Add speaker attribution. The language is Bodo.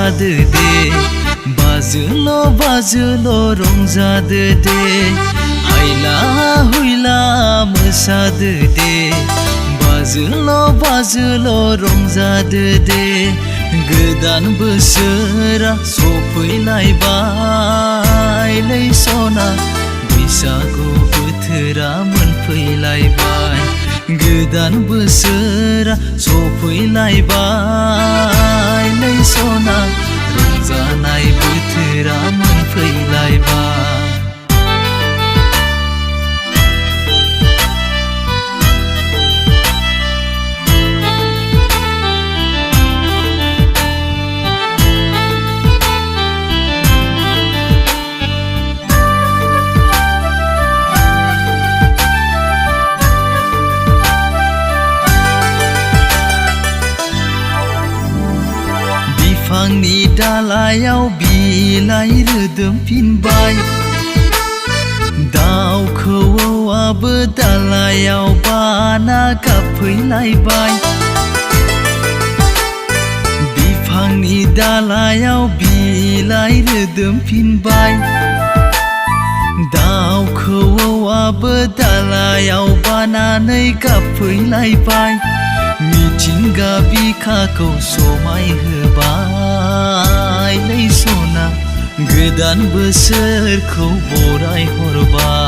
Speaker 1: मोसादो दे बाजोल' बाजोल' रंजादो दे हायला हुइला मोसादो दे बाजोल' बाजोल' रंजादो दे गोदान बोसोरा सफैलायबाय लै सना बैसागु बोथोरा मोनफैलायबाय गोदान बोसोरा सफैलायबाय लै सना रंजानाय बोथोरा मोनफैलायबाय बिफांनि दालायाव बिलाइ रोदोमफिनबाय दाउ खौवौआबो दालायाव बाना गाबफैलायबाय बिफांनि दालायाव बिलाइ रोदोमफिनबाय दाउ खौवौआबो दालायाव बानानै गाबफैलायबाय मिथिंगा बिखाखौ समायहोबाय लै सना गोदान बोसोरखौ बराय हरबाय